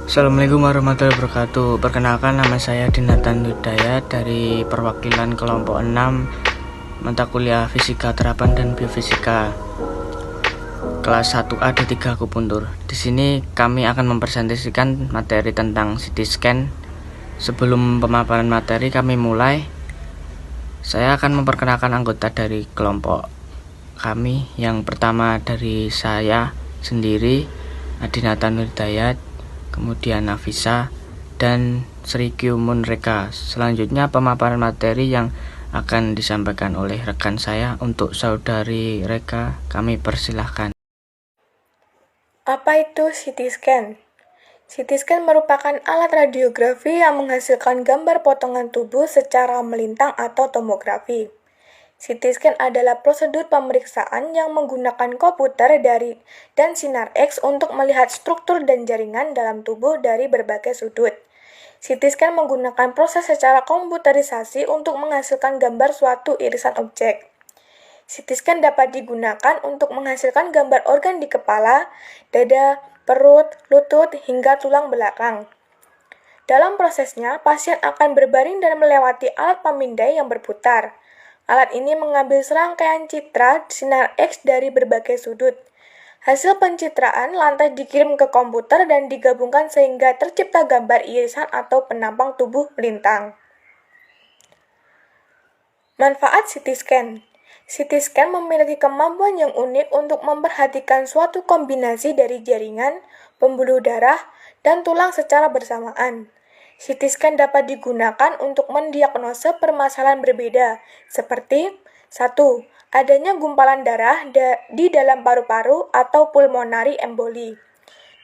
Assalamualaikum warahmatullahi wabarakatuh. Perkenalkan, nama saya Dinatan Hidayat dari perwakilan kelompok 6 mata kuliah Fisika Terapan dan Biofisika kelas 1A D3 Akupuntur. Di sini kami akan mempresentasikan materi tentang CT scan. Sebelum pemaparan materi kami mulai, saya akan memperkenalkan anggota dari kelompok kami. Yang pertama dari saya sendiri, Adinatan Hidayat, kemudian Nafisa dan Sri Kyumun Reka. Selanjutnya pemaparan materi yang akan disampaikan oleh rekan saya. Untuk saudari Reka, kami persilahkan. Apa itu CT scan? CT scan merupakan alat radiografi yang menghasilkan gambar potongan tubuh secara melintang atau tomografi. CT scan adalah prosedur pemeriksaan yang menggunakan komputer dan sinar X untuk melihat struktur dan jaringan dalam tubuh dari berbagai sudut. CT scan menggunakan proses secara komputerisasi untuk menghasilkan gambar suatu irisan objek. CT scan dapat digunakan untuk menghasilkan gambar organ di kepala, dada, perut, lutut, hingga tulang belakang. Dalam prosesnya, pasien akan berbaring dan melewati alat pemindai yang berputar. Alat ini mengambil serangkaian citra sinar X dari berbagai sudut. Hasil pencitraan lantas dikirim ke komputer dan digabungkan sehingga tercipta gambar irisan atau penampang tubuh melintang. Manfaat CT scan. CT scan memiliki kemampuan yang unik untuk memperhatikan suatu kombinasi dari jaringan, pembuluh darah, dan tulang secara bersamaan. CT scan dapat digunakan untuk mendiagnosa permasalahan berbeda, seperti 1. Adanya gumpalan darah di dalam paru-paru atau pulmonary emboli.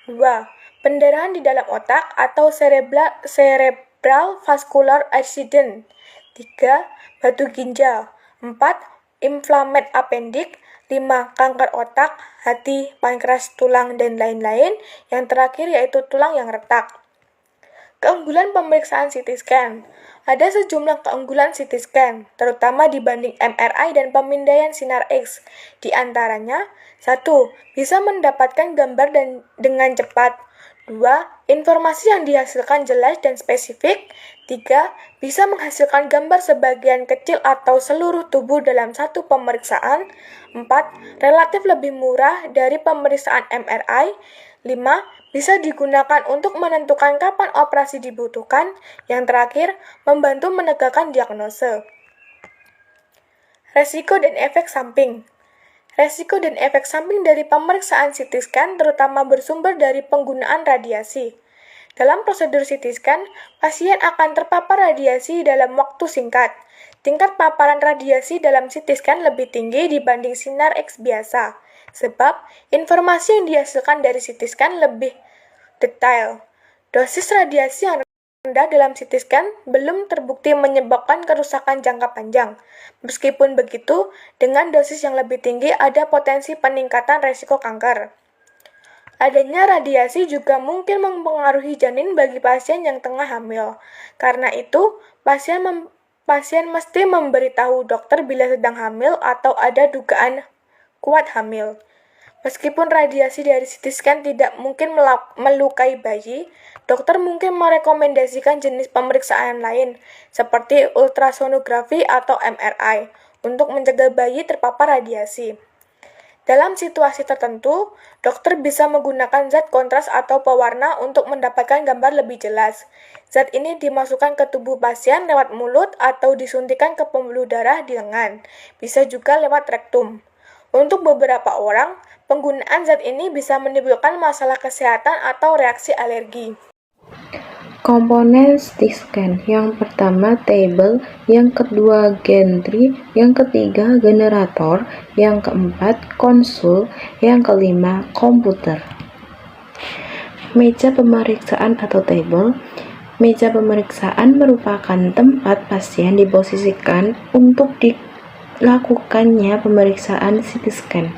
2. Pendarahan di dalam otak atau cerebral vascular accident. 3. Batu ginjal. 4. Inflamed appendix. 5. Kanker otak, hati, pankreas, tulang, dan lain-lain. Yang terakhir yaitu tulang yang retak. Keunggulan pemeriksaan CT scan. Ada sejumlah keunggulan CT scan, terutama dibanding MRI dan pemindaian sinar X. Di antaranya, 1. Bisa mendapatkan gambar dengan cepat. 2. Informasi yang dihasilkan jelas dan spesifik. 3. Bisa menghasilkan gambar sebagian kecil atau seluruh tubuh dalam satu pemeriksaan. 4. Relatif lebih murah dari pemeriksaan MRI. 5. Bisa digunakan untuk menentukan kapan operasi dibutuhkan. Yang terakhir, membantu menegakkan diagnosa. Resiko dan efek samping. Resiko dan efek samping dari pemeriksaan CT scan terutama bersumber dari penggunaan radiasi. Dalam prosedur CT scan, pasien akan terpapar radiasi dalam waktu singkat. Tingkat paparan radiasi dalam CT scan lebih tinggi dibanding sinar X biasa, sebab informasi yang dihasilkan dari CT scan lebih detail. Dosis radiasi yang rendah dalam CT scan belum terbukti menyebabkan kerusakan jangka panjang. Meskipun begitu, dengan dosis yang lebih tinggi ada potensi peningkatan resiko kanker. Adanya radiasi juga mungkin mempengaruhi janin bagi pasien yang tengah hamil. Karena itu, pasien mesti memberitahu dokter bila sedang hamil atau ada dugaan kuat hamil. Meskipun radiasi dari CT scan tidak mungkin melukai bayi, dokter mungkin merekomendasikan jenis pemeriksaan lain, seperti ultrasonografi atau MRI, untuk mencegah bayi terpapar radiasi. Dalam situasi tertentu, dokter bisa menggunakan zat kontras atau pewarna untuk mendapatkan gambar lebih jelas. Zat ini dimasukkan ke tubuh pasien lewat mulut atau disuntikan ke pembuluh darah di lengan, bisa juga lewat rektum. Untuk beberapa orang, penggunaan zat ini bisa menimbulkan masalah kesehatan atau reaksi alergi. Komponen CT scan. Yang pertama table, yang kedua gantry, yang ketiga generator, yang keempat konsul, yang kelima komputer. Meja pemeriksaan atau table. Meja pemeriksaan merupakan tempat pasien diposisikan untuk dilakukannya pemeriksaan CT scan.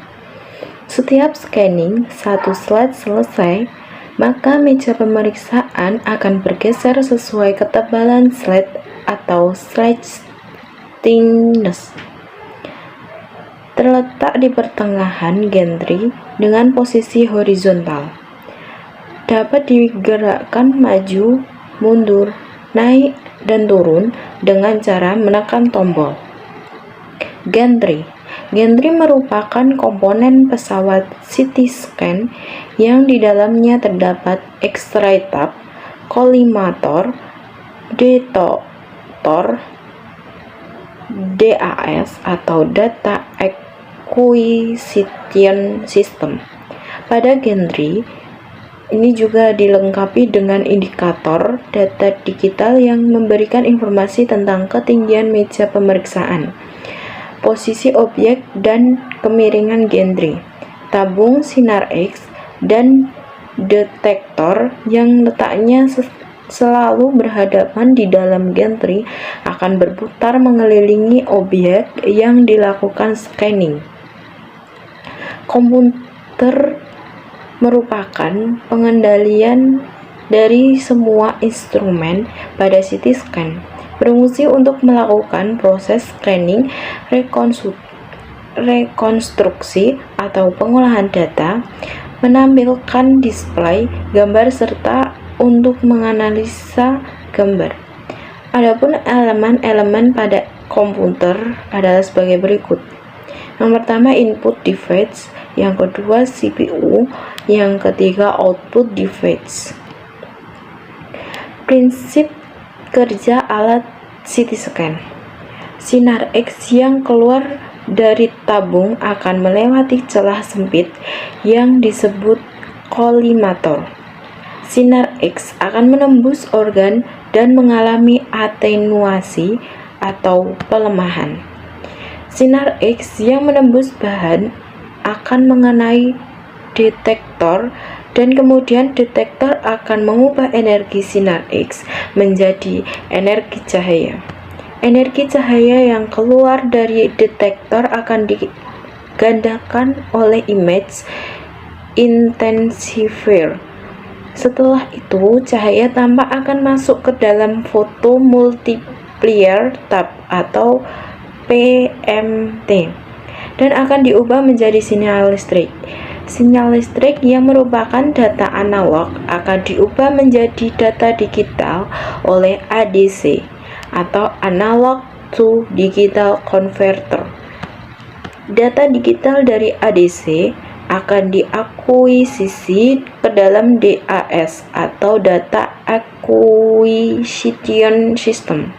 Setiap scanning, satu slide selesai, maka meja pemeriksaan akan bergeser sesuai ketebalan slide atau slide thickness. Terletak di pertengahan gantry dengan posisi horizontal. dapat digerakkan maju, mundur, naik, dan turun dengan cara menekan tombol. Gantry. Gantry merupakan komponen pesawat CT scan yang di dalamnya terdapat X-ray tube, kolimator, detektor, DAS atau Data Acquisition System. Pada gantry ini juga dilengkapi dengan indikator data digital yang memberikan informasi tentang ketinggian meja pemeriksaan, posisi objek, dan kemiringan gantry. Tabung sinar X dan detektor yang letaknya selalu berhadapan di dalam gantry akan berputar mengelilingi objek yang dilakukan scanning. Komputer merupakan pengendalian dari semua instrumen pada CT scan, berfungsi untuk melakukan proses scanning, rekonstruksi atau pengolahan data, menampilkan display gambar serta untuk menganalisa gambar. Adapun elemen-elemen pada komputer adalah sebagai berikut. Yang pertama input device, yang kedua CPU, yang ketiga output device. Prinsip kerja alat CT scan. Sinar X yang keluar dari tabung akan melewati celah sempit yang disebut kolimator. Sinar X akan menembus organ dan mengalami atenuasi atau pelemahan. Sinar X yang menembus bahan akan mengenai detektor dan kemudian detektor akan mengubah energi sinar X menjadi energi cahaya. Energi cahaya yang keluar dari detektor akan digandakan oleh image intensifier. Setelah itu, cahaya tampak akan masuk ke dalam foto multiplier tube atau PMT dan akan diubah menjadi sinyal listrik. Sinyal listrik yang merupakan data analog akan diubah menjadi data digital oleh ADC atau analog to digital converter. Data digital dari ADC akan diakuisisi ke dalam DAS atau Data Acquisition System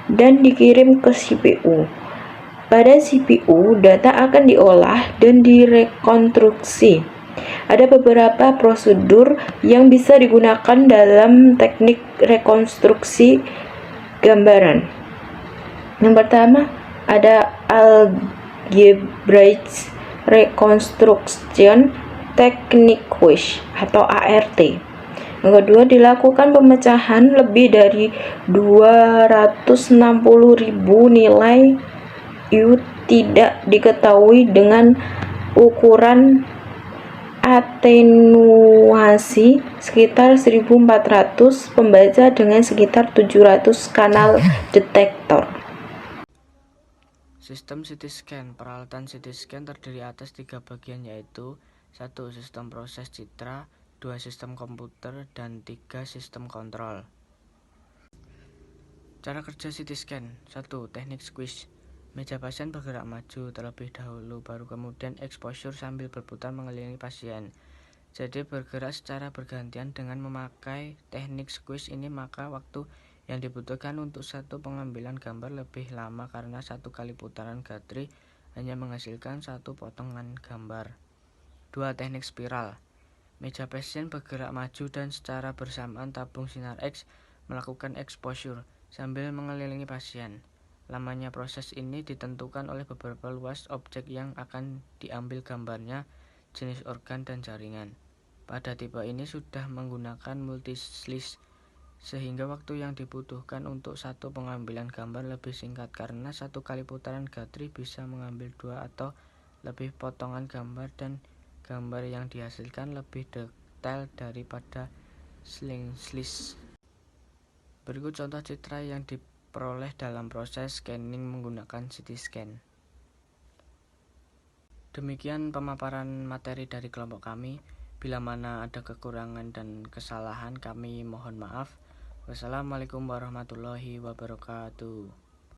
dan dikirim ke CPU. Pada CPU, data akan diolah dan direkonstruksi. Ada beberapa prosedur yang bisa digunakan dalam teknik rekonstruksi gambaran. Yang pertama, ada algebraic reconstruction technique atau ART. Yang kedua, dilakukan pemecahan lebih dari 260.000 nilai U tidak diketahui dengan ukuran atenuasi sekitar 1400 pembaca dengan sekitar 700 kanal detektor. Sistem CT scan. Peralatan CT scan terdiri atas 3 bagian, yaitu 1. Sistem proses citra, 2. Sistem komputer, dan 3. Sistem kontrol. Cara kerja CT scan. 1. Teknik squeeze. Meja pasien bergerak maju terlebih dahulu, baru kemudian exposure sambil berputar mengelilingi pasien. Jadi bergerak secara bergantian. Dengan memakai teknik squeeze ini, maka waktu yang dibutuhkan untuk satu pengambilan gambar lebih lama karena satu kali putaran gantry hanya menghasilkan satu potongan gambar. 2. Teknik spiral. Meja pasien bergerak maju dan secara bersamaan tabung sinar X melakukan exposure sambil mengelilingi pasien. Lamanya proses ini ditentukan oleh beberapa luas objek yang akan diambil gambarnya, jenis organ, dan jaringan. Pada tipe ini sudah menggunakan multi-slice, sehingga waktu yang dibutuhkan untuk satu pengambilan gambar lebih singkat karena satu kali putaran gantry bisa mengambil 2 atau lebih potongan gambar dan gambar yang dihasilkan lebih detail daripada slice. Berikut contoh citra yang diperoleh dalam proses scanning menggunakan CT scan. Demikian pemaparan materi dari kelompok kami. Bila mana ada kekurangan dan kesalahan, kami mohon maaf. Wassalamualaikum warahmatullahi wabarakatuh.